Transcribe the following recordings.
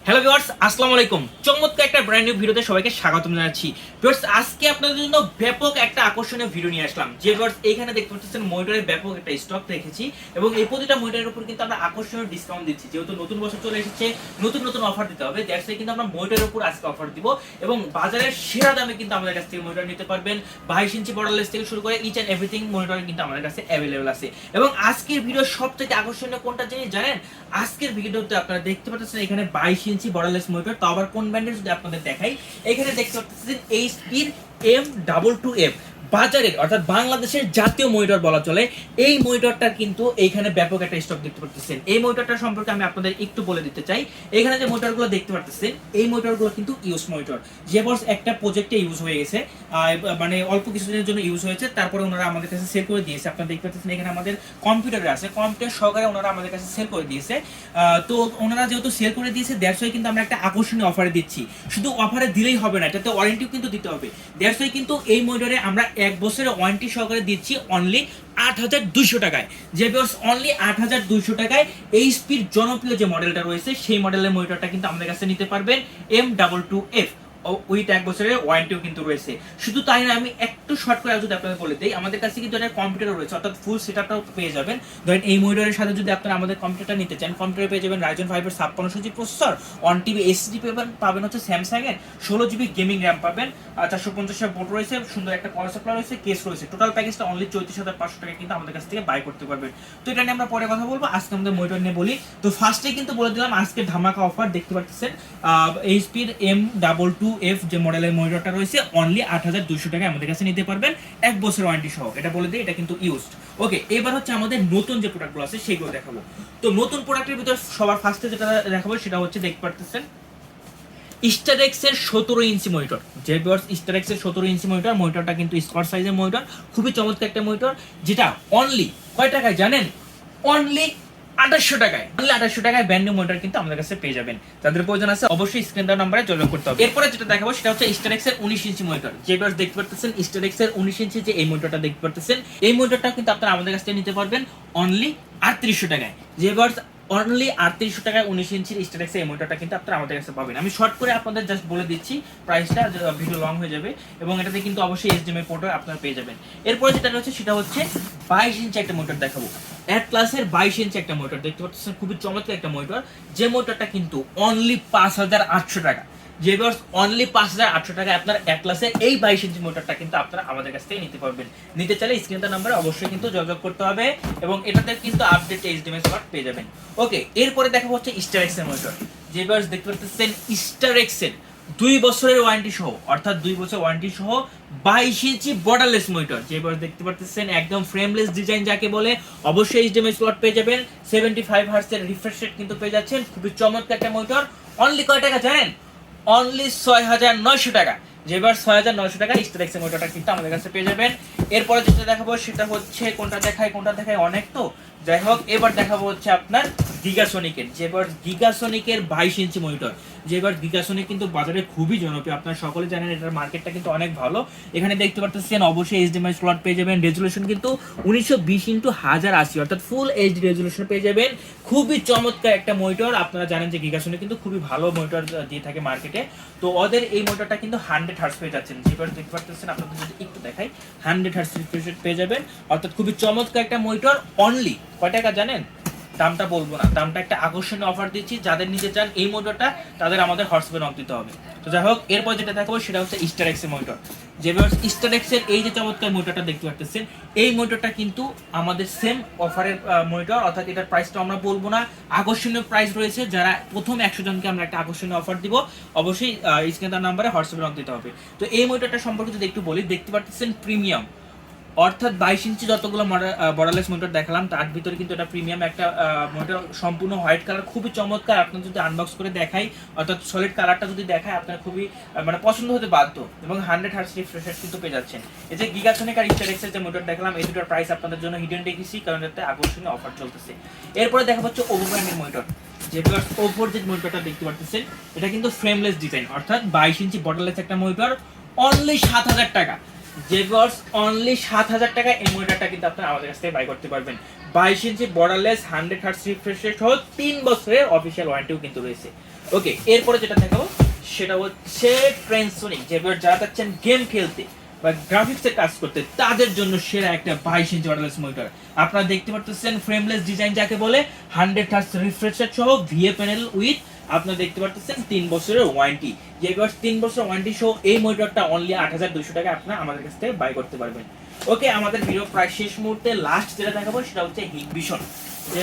Hello viewers, আসসালামু আলাইকুম। চমৎকার একটা ব্র্যান্ড নিউ ভিডিওতে সবাইকে স্বাগতম জানাচ্ছি। ভিউয়ার্স, আজকে আপনাদের জন্য ব্যাপক একটা আকর্ষণীয় ভিডিও নিয়ে আসলাম। যে ভিউয়ার্স এইখানে দেখতে পাচ্ছেন মনিটরের ব্যাপক একটা স্টক রেখেছি এবং এই প্রতিটা মনিটরের উপর কিন্তু আমরা আকর্ষণীয় ডিসকাউন্ট দিচ্ছি। যেহেতু নতুন বছর চলে এসেছে, নতুন নতুন অফার দিতে হবে। দ্যাটস ওয়াই কিন্তু আমরা মনিটরের উপর আজকে অফার দিব এবং বাজারের সেরা দামে কিন্তু আমাদের কাছ থেকে মনিটর নিতে পারবেন। 22 ইঞ্চি বর্ডারলেস থেকে শুরু করে ইচ এন্ড এভরিথিং মনিটর কিন্তু আমাদের কাছে অ্যাভেলেবল আছে। এবং আজকের ভিডিও সবথেকে আকর্ষণীয় কোনটা জিনিস জানেন? আজকের ভিডিওতে আপনারা দেখতে পাচ্ছেন এখানে 22 ইঞ্চি বর্ডারলেস মনিটর, তো আবার কোন ব্র্যান্ডের যদি আপনাদের দেখাই, এখানে দেখতে পাচ্ছেন এইচপির M22F বাজারের অর্থাৎ বাংলাদেশের জাতীয় মনিটর বলা চলে। এই মনিটরটার কিন্তু এইখানে ব্যাপক একটা স্টক দেখতে পাচ্ছেন। এই মনিটরটা সম্পর্কে আমি আপনাদের একটু বলে দিতে চাই। এখানে যে মনিটরগুলো দেখতে পাচ্ছেন, এই মনিটরগুলো কিন্তু ইউজ মনিটর। যে বর্ষ একটা প্রজেক্টে ইউজ হয়ে গেছে, মানে অল্প কিছুদিনের জন্য ইউজ হয়েছে, তারপরে ওনারা আমাদের কাছে সেল করে দিয়েছে। আপনারা দেখতে পাচ্ছেন এখানে আমাদের কম্পিউটারে আছে, কম্পিউটার সহকারে ওনারা আমাদের কাছে সেল করে দিয়েছে। তো ওনারা যেহেতু সেল করে দিয়েছে, দ্যাটস ওয়াই কিন্তু আমরা একটা আকর্ষণীয় অফারে দিচ্ছি। শুধু অফারে দিলেই হবে না, এটাতে ওয়ারেন্টিও কিন্তু দিতে হবে। দ্যাটস ওয়াই কিন্তু এই মনিটরে আমরা 1 বছরের ওয়ারেন্টি সহকারে দিচ্ছি অনলি ৮,২০০ টাকায়। যে ভিউয়ার্স অনলি ৮,২০০ টাকায় এইচপির জনপ্রিয় যে মডেলটা রয়েছে, সেই মডেলের মনিটরটা কিন্তু আমাদের কাছে নিতে পারবেন। M22F উইথ 1 বছরের ওয়ারেন্টিও কিন্তু রয়েছে। শুধু তাই না, আমি একটু শর্ট করে যদি আপনাদের বলে দিই, আমাদের কাছে কিন্তু একটা কম্পিউটার রয়েছে, অর্থাৎ ফুল সেটআপটাও পেয়ে যাবেন। ধরেন এই মনিটরের সাথে যদি আপনারা আমাদের কম্পিউটারটা নিতে চান, কম্পিউটারে পেয়ে যাবেন Ryzen 5 এর 5600 জি প্রসেসর, 1 টিবি এসএসডি পাবেন হচ্ছে স্যামসাং এর, 16 জিবি গেমিং র্যাম পাবেন, 450 এর বোর্ড রয়েছে, সুন্দর একটা পাওয়ার সাপ্লাই রয়েছে, কেস রয়েছে। টোটাল প্যাকেজটা অনলি 34,500 টাকা কিন্তু আমাদের কাছ থেকে বাই করতে পারবেন। তো এটা নিয়ে আমরা পরে কথা বলবো, আজকে আমাদের মনিটর নিয়ে বলি। তো ফার্স্টে কিন্তু বলে দিলাম আজকে ধামাকা অফার দেখতে পাচ্ছেন। এইচপির M22F যে মডেলের মনিটরটা রয়েছে অনলি ৮,২০০ টাকায় আমাদের কাছে নিতে পারবেন 1 বছর ওয়ারেন্টি সহ। এটা বলে দিই, এটা কিন্তু ইউজড। ওকে, এবার হচ্ছে আমাদের নতুন যে প্রোডাক্টগুলো আছে সেইগুলো দেখাবো। তো নতুন প্রোডাক্টের ভিতর সবার ফার্স্টে যেটা দেখাবো সেটা হচ্ছে দেখতে পাচ্ছেন স্টারেক্স এর 17 ইঞ্চি মনিটর। যে ভিউয়ার্স স্টারেক্স এর 17 ইঞ্চি মনিটরটা কিন্তু স্কোয়ার সাইজের মনিটর, খুবই চমৎকার একটা মনিটর, যেটা অনলি কয় টাকায় জানেন? অনলি 2800 টাকায়। অনলি 2800 টাকায় ব্র্যান্ড নিউ মনিটর কিন্তু আমাদের কাছে পেয়ে যাবেন। যাদের প্রয়োজন আছে অবশ্যই স্ক্রিন দেওয়া নম্বরে যোগাযোগ করতে হবে। এরপরে যেটা দেখাবো সেটা হচ্ছে স্টারেক্স এর 19 ইঞ্চি মনিটর। যে ভিউয়ার্স দেখতে পাচ্ছেন স্টারেক্স এর 19 ইঞ্চি যে এই মনিটরটা দেখতে পাচ্ছেন, এই মনিটরটা কিন্তু আপনারা আমাদের কাছ থেকে নিতে পারবেন অনলি 3800 টাকায়। যে ভিউয়ার্স অনলি 3800 টাকায় 19 ইঞ্চির স্টারেক্স এই মনিটরটা কিন্তু আপনারা আমাদের কাছে পাবেন। আমি শর্ট করে আপনাদের জাস্ট বলে দিচ্ছি প্রাইসটা, ভিডিও লং হয়ে যাবে, এবং এটাতে কিন্তু অবশ্যই এইচডিএমআই পোর্টও আপনারা পেয়ে যাবেন। এরপরে যেটা রয়েছে সেটা হচ্ছে 22 ইঞ্চি একটা মনিটর দেখাবো। অ্যাটলাসের 22 ইঞ্চি একটা মনিটর দেখতে পাচ্ছেন, খুবই চমৎকার একটা মনিটর। যে মনিটরটা কিন্তু অনলি 5800 টাকা। যে ভিউয়ার্স অনলি 5800 টাকায় আপনার অ্যাটলাসের এই 22 ইঞ্চি মোটরটা কিন্তু আপনারা আমাদের কাছ থেকে নিতে পারবেন। নিতে চাইলে স্ক্রিনটার নাম্বারে অবশ্যই কিন্তু যোগাযোগ করতে হবে, এবং এটাতে কিন্তু আপডেট এইচডিএমআই স্লট পেয়ে যাবেন। ওকে, এরপরে দেখা হচ্ছে স্টারেক্স এর মোটর। যে ভিউয়ার্স দেখতে পাচ্ছেন স্টারেক্স এর 2 বছরের ওয়ারেন্টি সহ, অর্থাৎ 2 বছর ওয়ারেন্টি সহ 22 ইঞ্চি বর্ডারলেস মনিটর। যে ভিউয়ার্স দেখতে পাচ্ছেন একদম ফ্রেমলেস ডিজাইন যাকে বলে, অবশ্যই এইচডিএমআই স্লট পেয়ে যাবেন। 75 হার্টজ এর রিফ্রেশ রেট কিন্তু পেয়ে যাচ্ছেন। খুবই চমৎকার একটা মনিটর। অনলি কয় টাকা জানেন? অনলি 6,900 টাকা। যেবার 6,900 টাকা স্টারেক্স এর মনিটরটা কিন্তু আমাদের কাছে পেয়ে যাবেন। এরপরে যেটা দেখাবো সেটা হচ্ছে কোনটা দেখায় অনেক, তো যাই হোক, এবার দেখাবো হচ্ছে আপনার গিগাসনিকের। যেবার গিগাসনিকের 22 ইঞ্চি মনিটর। যেবার গিগাসনিক কিন্তু বাজারে খুবই জনপ্রিয়, আপনারা সকলে জানেন এটার মার্কেটটা কিন্তু অনেক ভালো। এখানে দেখতে পাচ্ছেন অবশ্যই এইচডিএমআই স্লট পেয়ে যাবেন। রেজুলেশন কিন্তু 1920x1080, অর্থাৎ ফুল এইচডি রেজুলেশন পেয়ে যাবেন। খুবই চমৎকার একটা মনিটর। আপনারা জানেন যে গিগাসনিক কিন্তু খুবই ভালো মনিটর দিয়ে থাকে মার্কেটে, তো ওদের এই মনিটরটা কিন্তু 100 হার্টজ পেয়ে যাচ্ছেন। যেবার দেখতে পাচ্ছেন আপনাদের যদি একটু দেখাই, 100 হার্টজ রিফ্রেশ রেট পেয়ে যাবেন, অর্থাৎ খুবই চমৎকার একটা মনিটর। অনলি কয় টাকা জানেন? দামটা বলবো না, দামটা একটা আকর্ষণীয় অফার দিচ্ছি। যাদের নিতে চান এই মনিটরটা, তাদের আমাদের হোয়াটসঅ্যাপে নক দিতে হবে। তো যাই হোক, এরপর যেটা দেখাবো সেটা হচ্ছে স্টারেক্স এর মনিটর। যে স্টারেক্স এর এই যে চমৎকার মনিটরটা দেখতে পাচ্ছেন, এই মনিটরটা কিন্তু আমাদের সেম অফারের মনিটর, অর্থাৎ এটার প্রাইসটা আমরা বলবো না, আকর্ষণীয় প্রাইস রয়েছে। যারা প্রথম 100 জনকে আমরা একটা আকর্ষণীয় অফার দিব, অবশ্যই স্ক্রিনের নাম্বারে হোয়াটসঅ্যাপে নক দিতে হবে। তো এই মনিটরটা সম্পর্কে যদি একটু বলি, দেখতে পাচ্ছেন প্রিমিয়াম, অর্থাৎ 22 ইঞ্চি যতগুলো বর্ডারলেস মনিটর দেখালাম তার ভিতরে কিন্তু এটা প্রিমিয়াম একটা মনিটর, সম্পূর্ণ হোয়াইট কালার, খুবই চমৎকার। আপনার যদি আনবক্স করে দেখাই, অর্থাৎ সলিড কালারটা যদি দেখায়, আপনার খুবই মানে পছন্দ হতে বাধ্য, এবং 100 হার্টজ রিফ্রেশ রেট কিন্তু পেয়ে যাচ্ছেন। এই যে গিগাসনিক আর স্টারেক্সের যে মনিটর দেখালাম, এই দুটোর প্রাইস আপনাদের জন্য হিডেন রেখেছি, কারণ এতে আকর্ষণীয় অফার চলতেছে। এরপরে দেখা হচ্ছে ওভো ব্র্যান্ডের মনিটর। যে ওভোর যে মনিটরটা দেখতে পাচ্ছেন, এটা কিন্তু ফ্রেমলেস ডিজাইন, অর্থাৎ 22 ইঞ্চি বর্ডারলেস একটা মনিটর, অনলি 7,000 টাকা। যে ভিউয়ার্স অনলি 7,000 টাকা এই মনিটরটা কিন্তু আপনারা আমাদের কাছ থেকে বাই করতে পারবেন। 22 ইঞ্চি বর্ডারলেস 100 হার্টজ রিফ্রেশ রেট সহ 3 বছরের অফিশিয়াল ওয়ারেন্টিও কিন্তু রয়েছে। ওকে, এরপরে যেটা দেখাবো সেটা হচ্ছে ট্রান্সোনিক, যে যারা চাচ্ছেন গেম খেলতে বা গ্রাফিক্সে কাজ করতে তাদের জন্য সেরা একটা 22 ইঞ্চি ওয়্যারলেস মনিটর। আপনারা দেখতে পাচ্ছেন ফ্রেমলেস ডিজাইন যাকে বলে, 100 হার্টজ রিফ্রেশ রেট সহ ভিএ প্যানেল উইথ আপনারা দেখতে পাচ্ছেন 3 বছরের ওয়ারেন্টি। যে 3 বছর ওয়ারেন্টি সহ এই মনিটরটা অনলি 8200 টাকা আপনারা আমাদের কাছ থেকে বাই করতে পারবেন। ওকে, আমাদের ভিডিও প্রায় শেষ মুহূর্তে লাস্ট যেটা দেখাবো সেটা হচ্ছে হিগভিশন।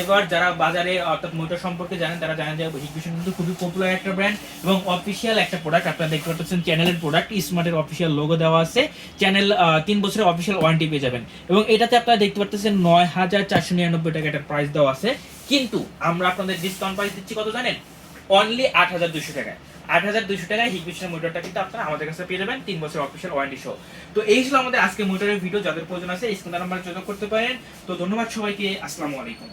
এবার যারা বাজারে অর্থাৎ মোটর সম্পর্কে জানেন তারা জানেন যে হিগভিশন কিন্তু খুবই পপুলার একটা ব্র্যান্ড এবং অফিসিয়াল একটা প্রোডাক্ট। আপনারা দেখতে পাচ্ছেন চ্যানেলের প্রোডাক্ট, স্মার্টের অফিসিয়াল লোগো দেওয়া আছে, চ্যানেল 3 বছরের অফিসিয়াল ওয়ারেন্টি পেয়ে যাবেন এবং এটাতে আপনারা দেখতে পাচ্ছেন 9499 টাকা একটা প্রাইস দেওয়া আছে। কিন্তু আমরা আপনাদের ডিসকাউন্ট প্রাইস দিচ্ছি কত জানেন? অনলি 8200 টাকায়। 8200 টাকায় হিগভিশনের মোটরটা কিন্তু আপনারা আমাদের কাছে পেয়ে যাবেন 3 বছর অফিসিয়াল ওয়ারেন্টি সহ। তো এই ছিল আমাদের আজকে মোটরের ভিডিও। যাদের প্রয়োজন আছে স্ক্রিনে নাম্বারে যোগাযোগ করতে পারেন। তো ধন্যবাদ সবাইকে, আসসালামু আলাইকুম।